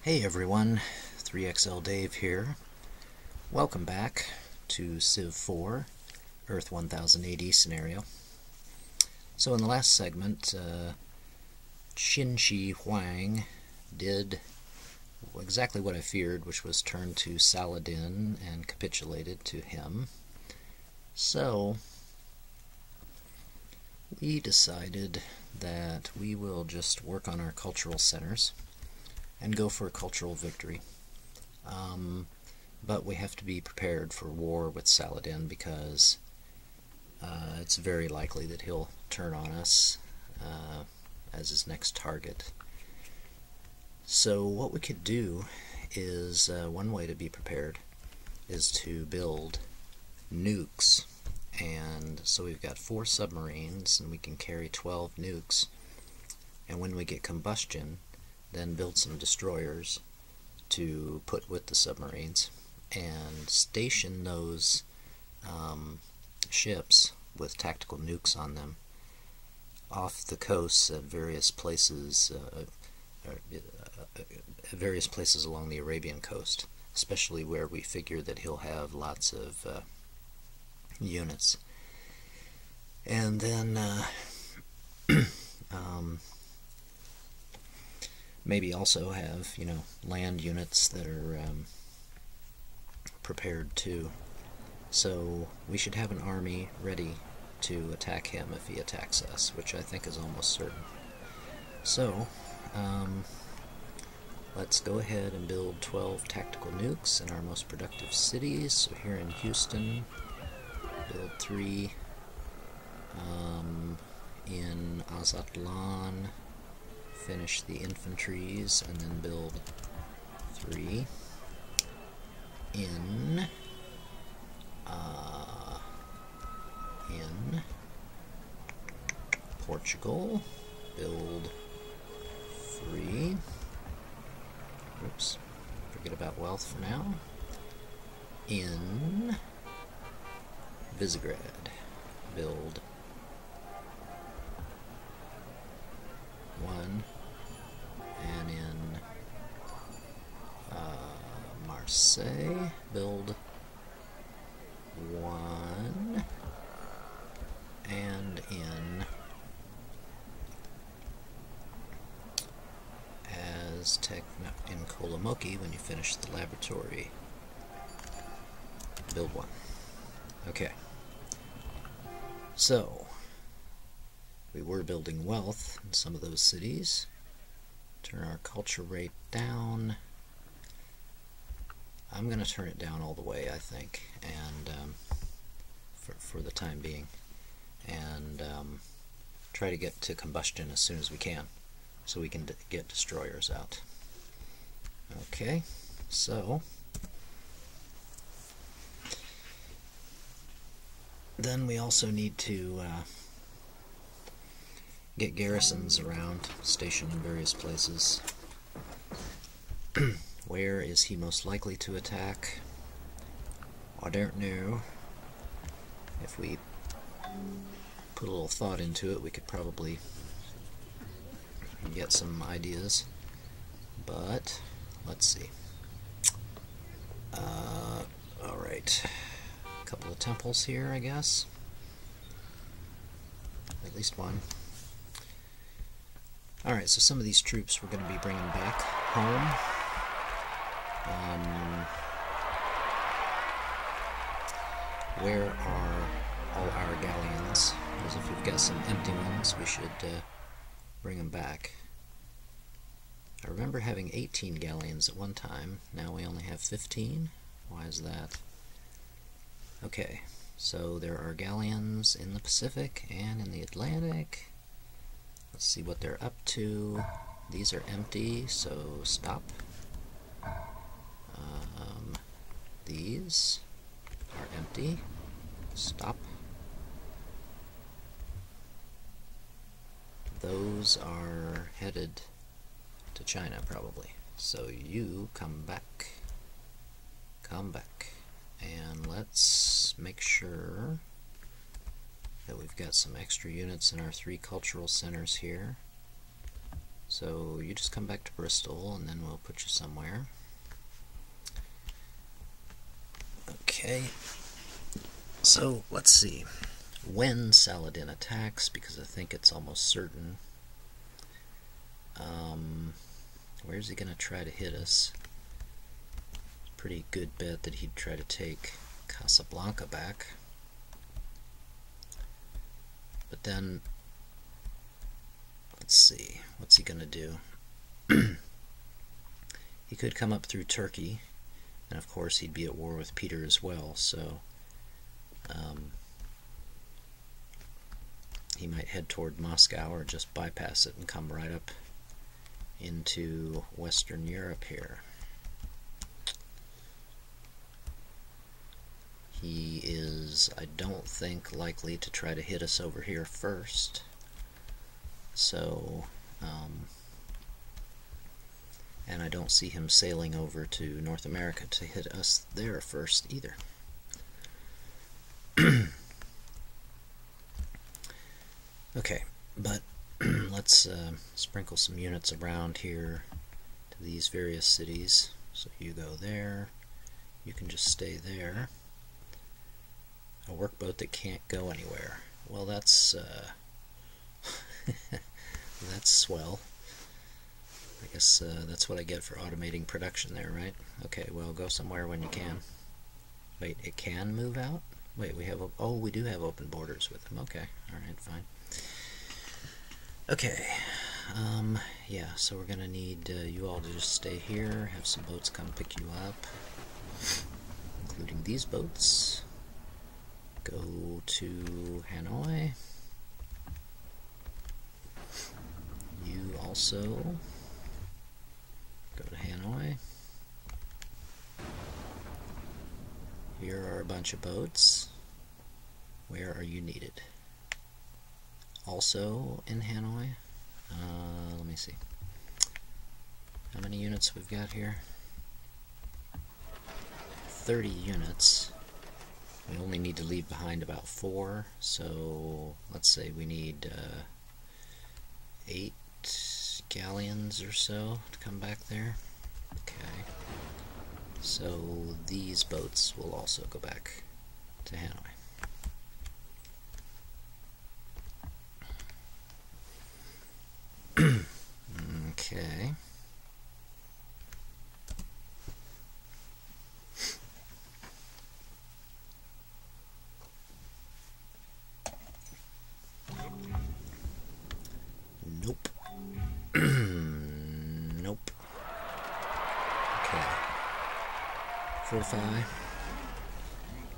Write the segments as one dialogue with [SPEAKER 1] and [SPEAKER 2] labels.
[SPEAKER 1] Hey everyone, 3XL Dave here. Welcome back to Civ 4, Earth 1000AD scenario. So in the last segment, Qin Shi Huang did exactly what I feared, which was turn to Saladin and capitulated to him. So we decided that we will just work on our cultural centers and go for a cultural victory. But we have to be prepared for war with Saladin because it's very likely that he'll turn on us as his next target. So what we could do is, one way to be prepared is to build nukes. And so we've got 4 submarines and we can carry 12 nukes. And when we get combustion, then build some destroyers to put with the submarines and station those ships with tactical nukes on them off the coasts at various places along the Arabian coast, especially where we figure that he'll have lots of units. And then maybe also have, land units that are prepared too. So we should have an army ready to attack him if he attacks us, which I think is almost certain. So let's go ahead and build 12 tactical nukes in our most productive cities. So here in Houston, build 3. In Azatlan, finish the infantries, and then build 3 in Portugal, build 3. Oops, forget about wealth for now. In Visegrad, build 1, and in Marseille, build 1, and in Aztec, in Kolomoki, when you finish the laboratory, build 1. Okay, so we were building wealth in some of those cities. Turn our culture rate down. I'm going to turn it down all the way, I think, and for the time being, and try to get to combustion as soon as we can, so we can get destroyers out. Okay, so then we also need to get garrisons around, stationed in various places. Where is he most likely to attack? I don't know. If we put a little thought into it, we could probably get some ideas. But let's see. Alright. A couple of temples here, I guess. At least one. Alright, so some of these troops we're going to be bringing back home. Where are all our galleons? Because if we've got some empty ones, we should bring them back. I remember having 18 galleons at one time. Now we only have 15. Why is that? Okay, so there are galleons in the Pacific and in the Atlantic. Let's see what they're up to. These are empty, so stop. These are empty. Stop. Those are headed to China, probably. So you come back. Come back. And let's make sure that we've got some extra units in our 3 cultural centers here. So you just come back to Bristol and then we'll put you somewhere. Okay, so let's see. When Saladin attacks, because I think it's almost certain. Where's he going to try to hit us? Pretty good bet that he'd try to take Casablanca back. But then, let's see, what's he going to do? He could come up through Turkey, and of course he'd be at war with Peter as well, so he might head toward Moscow or just bypass it and come right up into Western Europe here. He is, I don't think, likely to try to hit us over here first. So, and I don't see him sailing over to North America to hit us there first either. Okay, but let's sprinkle some units around here to these various cities. So you go there, you can just stay there. A workboat that can't go anywhere. Well, that's that's swell. I guess that's what I get for automating production there, right? Okay, well, go somewhere when you can. Wait, it can move out? Wait, we have, oh, we do have open borders with them. Okay, alright, fine. Okay, yeah, so we're gonna need you all to just stay here, have some boats come pick you up, including these boats. Go to Hanoi. You also go to Hanoi. Here are a bunch of boats. Where are you needed? Also in Hanoi. Let me see. How many units we've got here? 30 units. We only need to leave behind about 4, so let's say we need 8 galleons or so to come back there. Okay. So these boats will also go back to Hanoi. Okay. Nope. Nope. Okay. Fortify.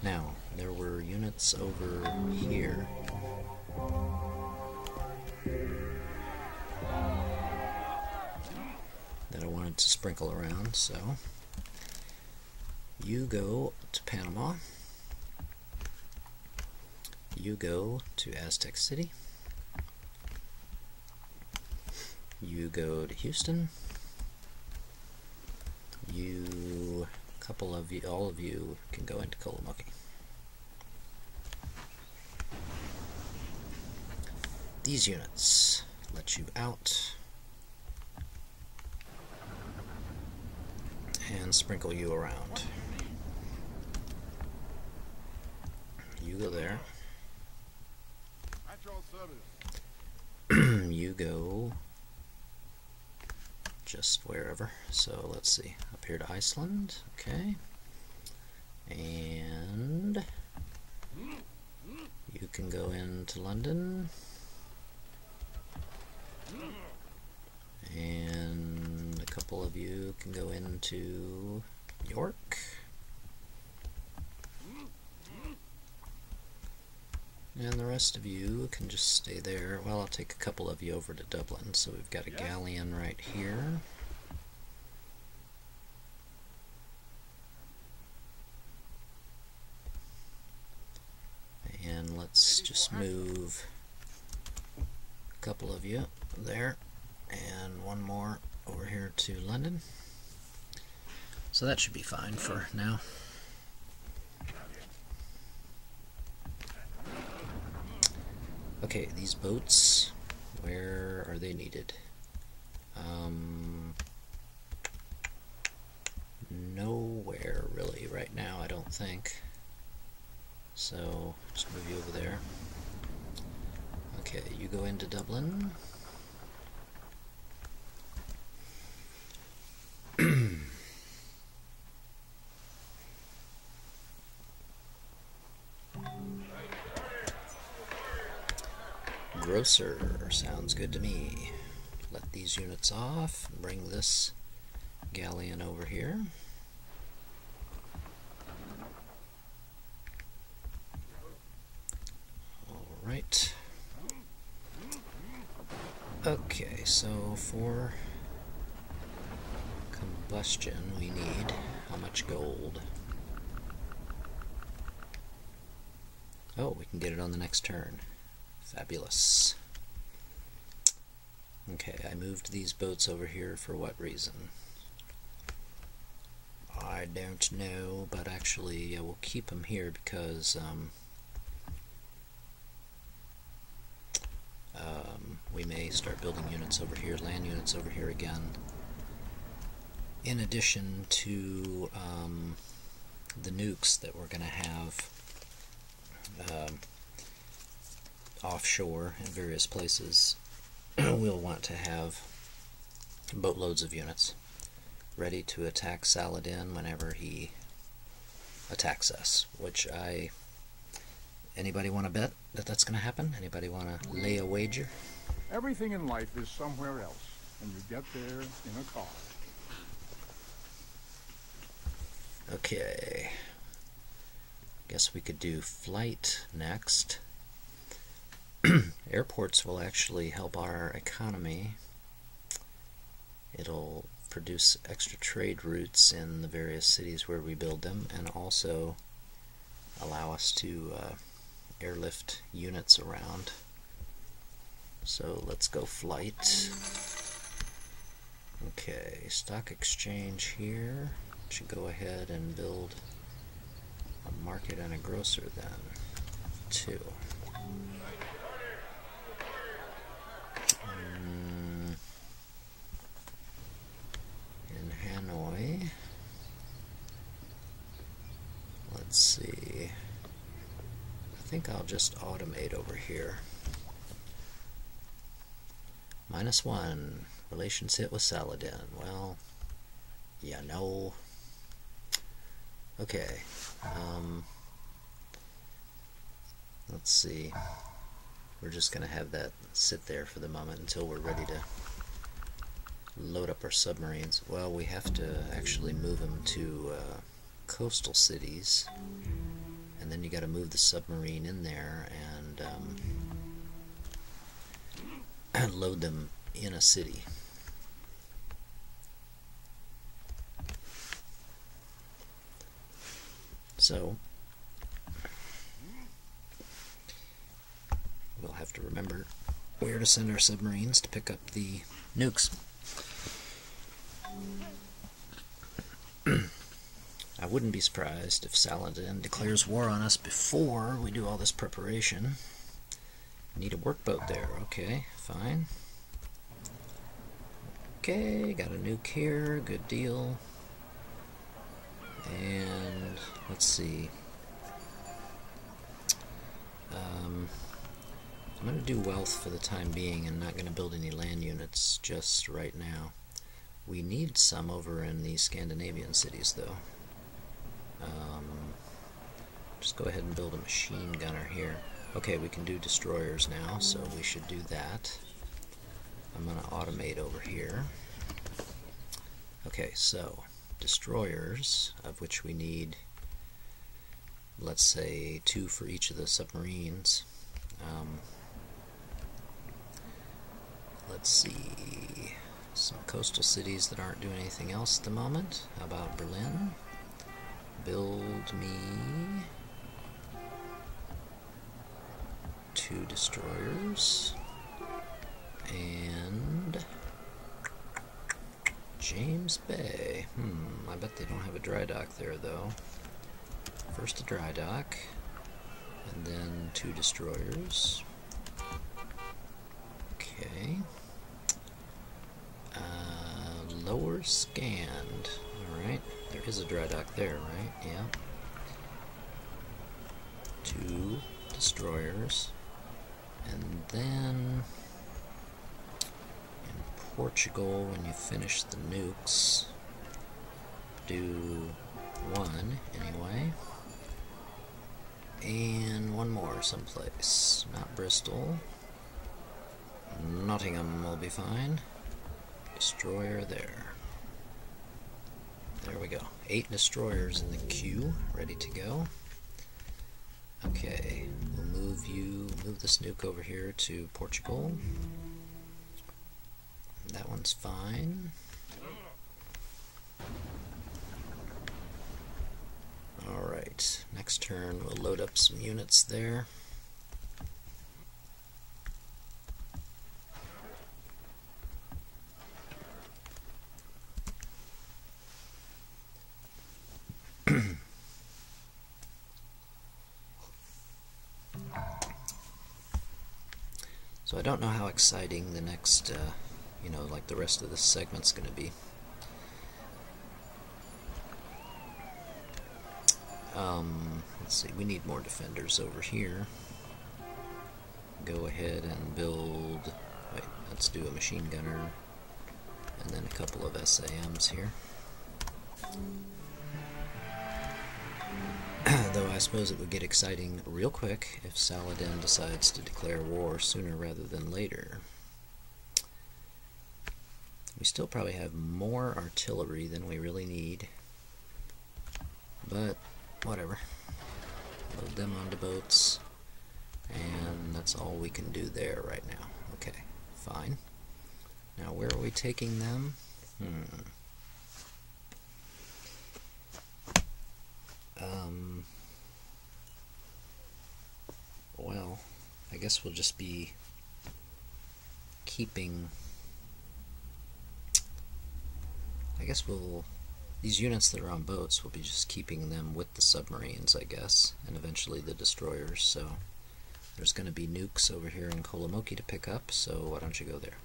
[SPEAKER 1] Now, there were units over here. That I wanted to sprinkle around, so you go to Panama. You go to Aztec City. You go to Houston. You, a couple of you, all of you can go into Kolomoki. These units let you out and sprinkle you around. You go there. You go just wherever. So let's see, up here to Iceland, okay, and you can go into London, and a couple of you can go into York, and the rest of you can just stay there. Well, I'll take a couple of you over to Dublin. So we've got a galleon right here. And let's just move a couple of you there, and one more over here to London. So that should be fine for now. Okay, these boats, where are they needed? Nowhere really right now, I don't think. So just move you over there. Okay, you go into Dublin. Grocer sounds good to me. Let these units off and bring this galleon over here. Alright. Okay, so for combustion we need how much gold? Oh, we can get it on the next turn. Fabulous. Okay, I moved these boats over here for what reason? I don't know, but actually we'll keep them here because we may start building units over here, land units over here again, in addition to the nukes that we're going to have offshore in various places. We'll want to have boatloads of units ready to attack Saladin whenever he attacks us, which anybody want to bet that that's going to happen? Anybody want to lay a wager?
[SPEAKER 2] Everything in life is somewhere else, and you get there in a car.
[SPEAKER 1] Okay. Guess we could do flight next. Airports will actually help our economy. It'll produce extra trade routes in the various cities where we build them, and also allow us to airlift units around. So let's go flight. Okay, stock exchange here. Should go ahead and build a market and a grocer then. 2. In Hanoi, let's see. I think I'll just automate over here. -1. Relations hit with Saladin. Well, yeah, no. Okay. Let's see. We're just going to have that sit there for the moment until we're ready to load up our submarines. Well, we have to actually move them to coastal cities, and then you got to move the submarine in there and load them in a city. So we'll have to remember where to send our submarines to pick up the nukes. I wouldn't be surprised if Saladin declares war on us before we do all this preparation. Need a workboat there. Okay, fine. Okay, got a nuke here. Good deal. And let's see. I'm going to do wealth for the time being and not going to build any land units just right now. We need some over in the Scandinavian cities though. Just go ahead and build a machine gunner here. Okay, we can do destroyers now, so we should do that. I'm going to automate over here. Okay, so destroyers, of which we need, let's say, 2 for each of the submarines. Let's see, some coastal cities that aren't doing anything else at the moment. How about Berlin? Build me 2 destroyers and James Bay. I bet they don't have a dry dock there though. First a dry dock and then 2 destroyers. Okay. lower scanned. Alright, there is a dry dock there, right? Yeah. 2 destroyers. And then in Portugal, when you finish the nukes, do 1 anyway. And 1 more someplace. Not Bristol. Nottingham will be fine. Destroyer there. There we go. 8 destroyers in the queue, ready to go. Okay, we'll move this nuke over here to Portugal. That one's fine. Alright, next turn we'll load up some units there. So I don't know how exciting the next, you know, like the rest of this segment's going to be. Let's see, we need more defenders over here. Go ahead and build, wait, let's do a machine gunner, and then a couple of SAMs here. Though I suppose it would get exciting real quick if Saladin decides to declare war sooner rather than later. We still probably have more artillery than we really need, but whatever. Load them onto boats, and that's all we can do there right now. Okay, fine. Now where are we taking them? Well, I guess we'll just be keeping... these units that are on boats, we'll be just keeping them with the submarines, I guess, and eventually the destroyers, so there's going to be nukes over here in Kolomoki to pick up, so why don't you go there?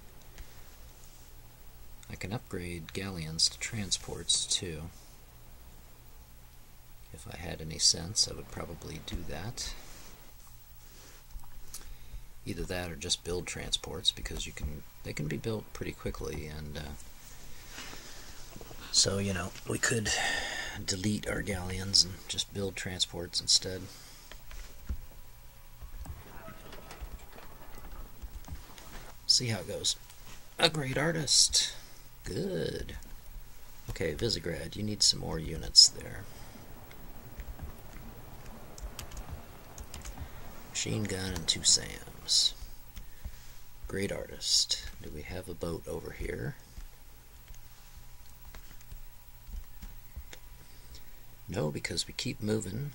[SPEAKER 1] I can upgrade galleons to transports, too. If I had any sense, I would probably do that. Either that or just build transports, because they can be built pretty quickly, and so, you know, we could delete our galleons and just build transports instead. See how it goes. A great artist. Good. Okay, Visegrad, you need some more units there. Machine gun and 2 SAMs. Great artist. Do we have a boat over here? No, because we keep moving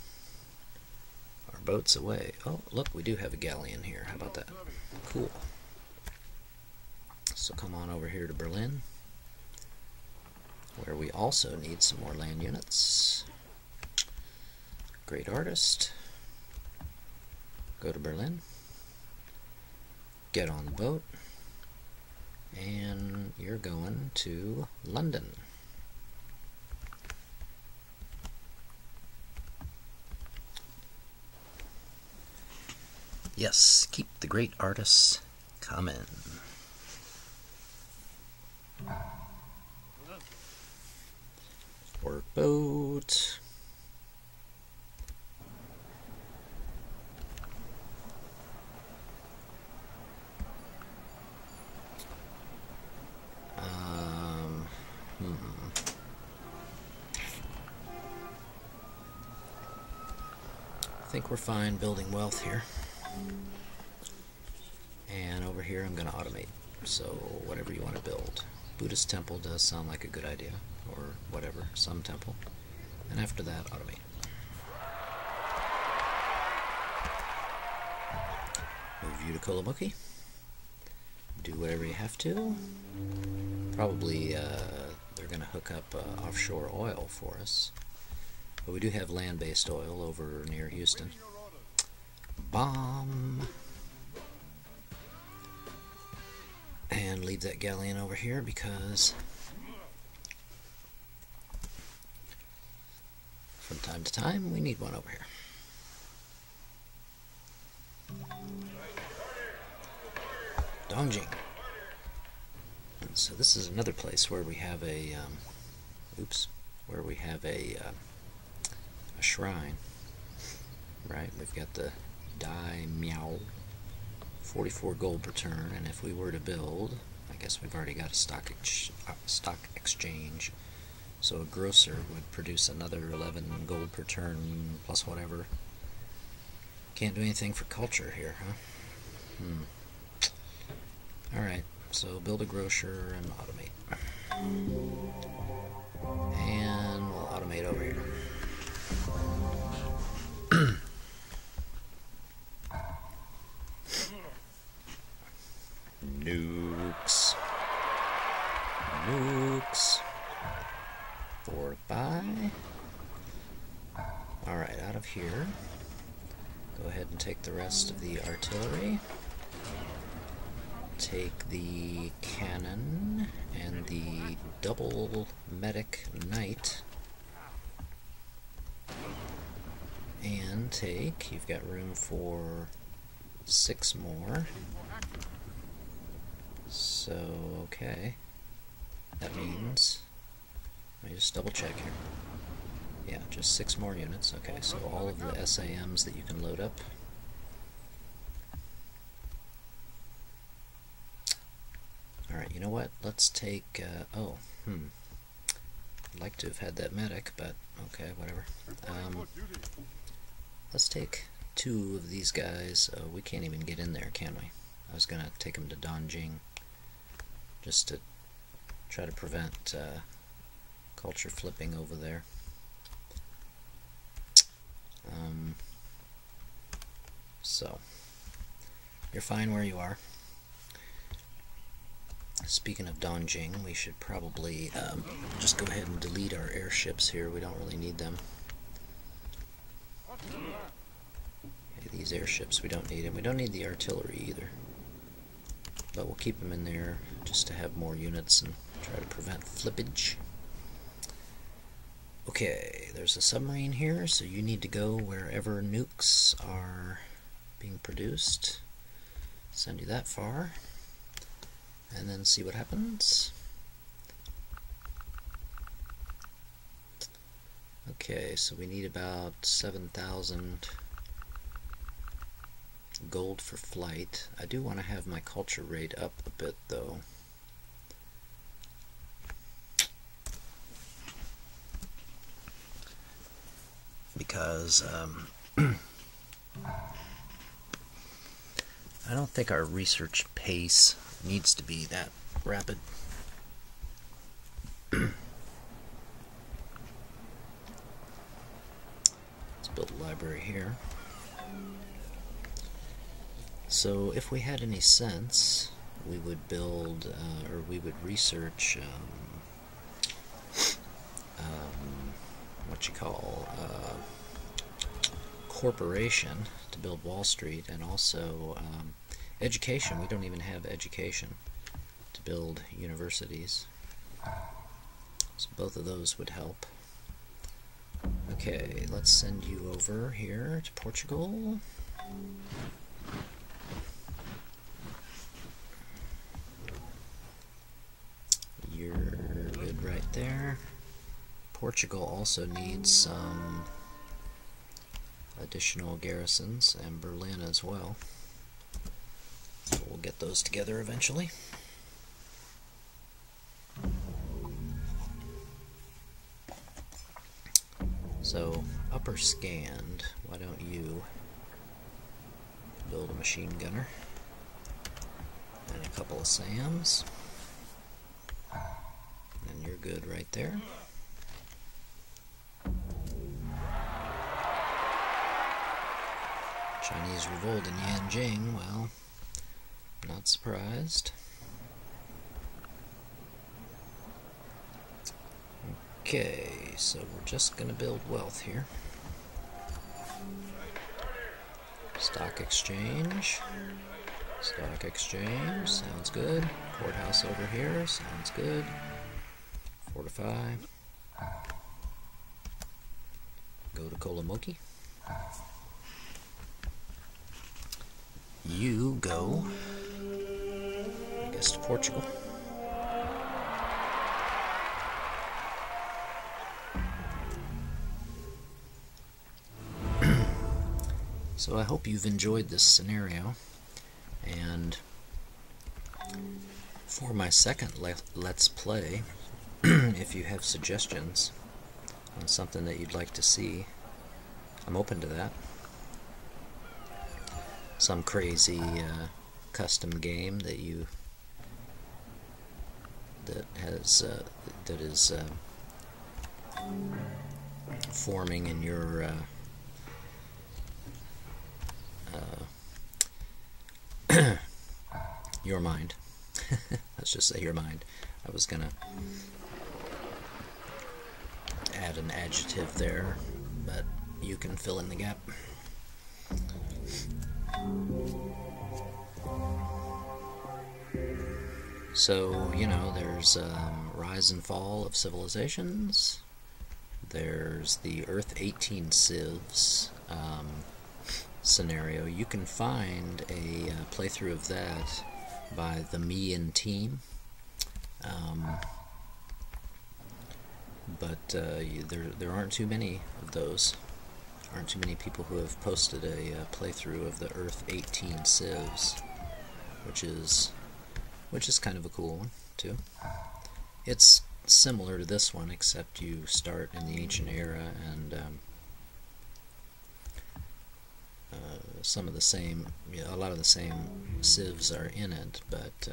[SPEAKER 1] our boats away. Oh, look, we do have a galleon here. How about that? Cool. So come on over here to Berlin, where we also need some more land units. Great artist. Go to Berlin. Get on the boat. And you're going to London. Yes, keep the great artists coming. Workboat. I think we're fine building wealth here. And over here I'm going to automate. So whatever you want to build. Buddhist temple does sound like a good idea. Or whatever, some temple. And after that, automate. Move you to Kolomoki. Do whatever you have to. Probably they're going to hook up offshore oil for us. But we do have land-based oil over near Houston. Bomb! And leave that galleon over here because From time to time, we need one over here. Dongjing. So this is another place where we have a, where we have a shrine, right? We've got the Dai Miao, 44 gold per turn, and if we were to build, I guess we've already got a stock exchange, so a grocer would produce another 11 gold per turn plus whatever. Can't do anything for culture here, huh? Alright, so build a grocer and automate. And we'll automate over here. Nukes. Nukes. Fortify. Alright, out of here. Go ahead and take the rest of the artillery. Take the cannon and the double medic knight. And take, you've got room for 6 more. So, okay. That means, let me just double check here. Yeah, just 6 more units. Okay, so all of the SAMs that you can load up. Alright, you know what? Let's take, I'd like to have had that medic, but okay, whatever. Let's take 2 of these guys. We can't even get in there, can we? I was going to take them to Dongjing just to try to prevent culture flipping over there. So, you're fine where you are. Speaking of Dongjing, we should probably just go ahead and delete our airships here. We don't really need them. Okay, these airships, we don't need them. We don't need the artillery either. But we'll keep them in there just to have more units and try to prevent flippage. Okay, there's a submarine here, so you need to go wherever nukes are being produced. Send you that far. And then see what happens. Okay, so we need about 7,000 gold for flight. I do want to have my culture rate up a bit though. Because I don't think our research pace needs to be that rapid. Let's build a library here. So if we had any sense, we would build, or we would research, what you call, corporation to build Wall Street, and also education. We don't even have education to build universities. So both of those would help. Okay, let's send you over here to Portugal. You're good right there. Portugal also needs some additional garrisons, and Berlin as well. So we'll get those together eventually. So, upper scanned, why don't you build a machine gunner and a couple of SAMs, and you're good right there. Chinese revolt in Yanjing, well, not surprised. Okay, so we're just going to build wealth here. Stock exchange. Stock exchange, sounds good. Courthouse over here, sounds good. Fortify. go to Kolomoki. You go, I guess, to Portugal. So I hope you've enjoyed this scenario, and for my second Let's Play, if you have suggestions on something that you'd like to see, I'm open to that. Some crazy custom game that is forming in your your mind. Let's just say your mind. I was gonna add an adjective there, but you can fill in the gap. So, you know, there's rise and fall of civilizations. There's the Earth-18 civs scenario. You can find a playthrough of that by the Me and Team, but there aren't too many of those. Aren't too many people who have posted a playthrough of the Earth-18 civs, which is kind of a cool one too. It's similar to this one, except you start in the ancient era, and a lot of the same civs are in it, but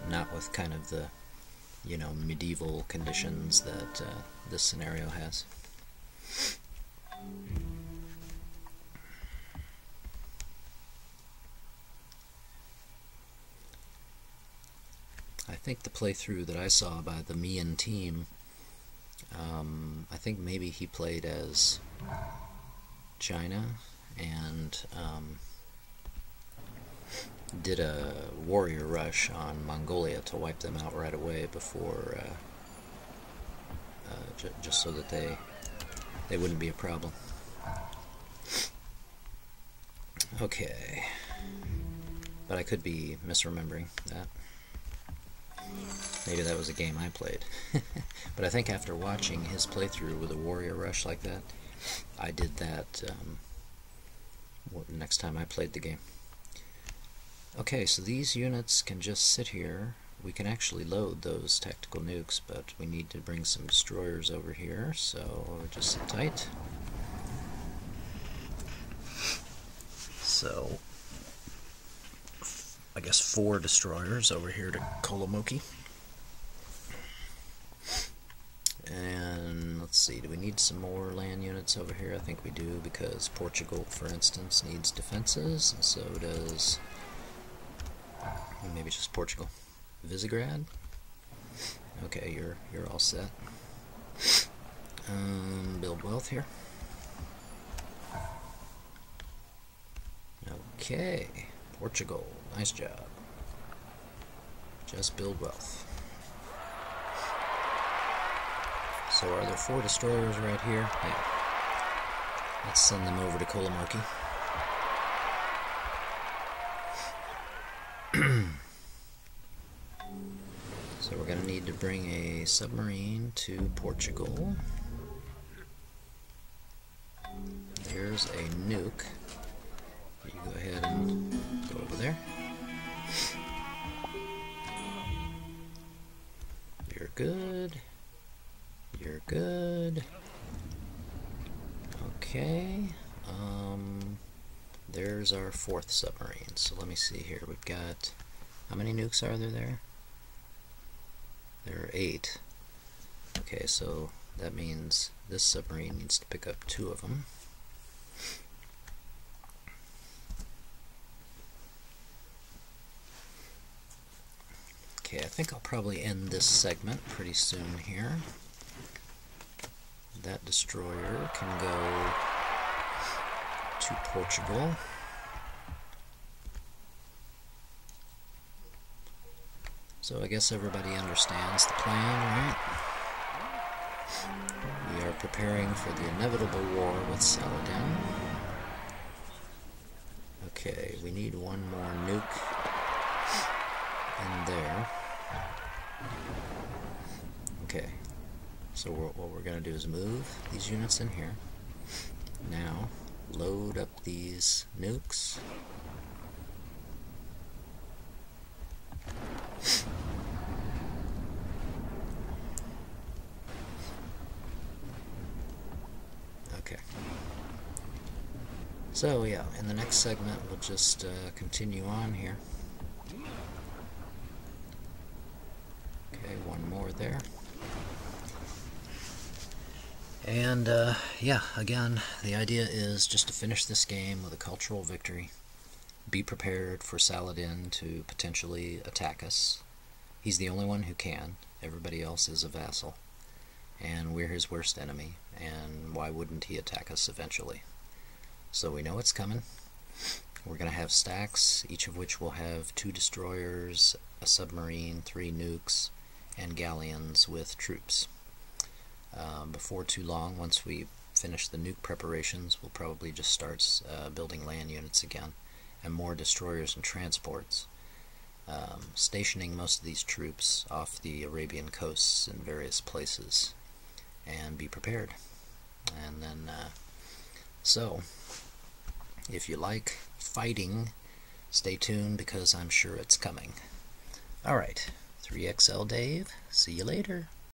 [SPEAKER 1] not with kind of the, you know, medieval conditions that this scenario has. I think the playthrough that I saw by the Me and Team, I think maybe he played as China and did a warrior rush on Mongolia to wipe them out right away before, just so that they wouldn't be a problem. Okay, but I could be misremembering that. Maybe that was a game I played. But I think after watching his playthrough with a warrior rush like that, I did that next time I played the game. Okay, so these units can just sit here. We can actually load those tactical nukes, but we need to bring some destroyers over here, so just sit tight. So, I guess 4 destroyers over here to Kolomoki. And let's see, do we need some more land units over here? I think we do, because Portugal, for instance, needs defenses, and so does maybe just Portugal. Visegrad? Okay, you're all set. Build wealth here. Okay, Portugal, nice job. Just build wealth. So are there 4 destroyers right here? Yeah. Let's send them over to Kolomoki. So we're going to need to bring a submarine to Portugal. There's a nuke. You go ahead and go over there. You're good. You're good. Okay. There's our 4th submarine. So let me see here. We've got, how many nukes are there? There are 8. Okay, so that means this submarine needs to pick up 2 of them. Okay, I think I'll probably end this segment pretty soon here. That destroyer can go to Portugal. So I guess everybody understands the plan, right? We are preparing for the inevitable war with Saladin. Okay, we need one more nuke in there. Okay, so what we're going to do is move these units in here. Now, load up these nukes. Okay. So yeah, in the next segment we'll just continue on here. Okay, one more there. And yeah, again, the idea is just to finish this game with a cultural victory. Be prepared for Saladin to potentially attack us. He's the only one who can. Everybody else is a vassal. And we're his worst enemy. And why wouldn't he attack us eventually? So we know it's coming. We're going to have stacks, each of which will have 2 destroyers, a submarine, 3 nukes, and galleons with troops. Before too long, once we finish the nuke preparations, we'll probably just start building land units again, and more destroyers and transports, stationing most of these troops off the Arabian coasts in various places, and be prepared. And then, so, if you like fighting, stay tuned because I'm sure it's coming. Alright, 3XL Dave, see you later.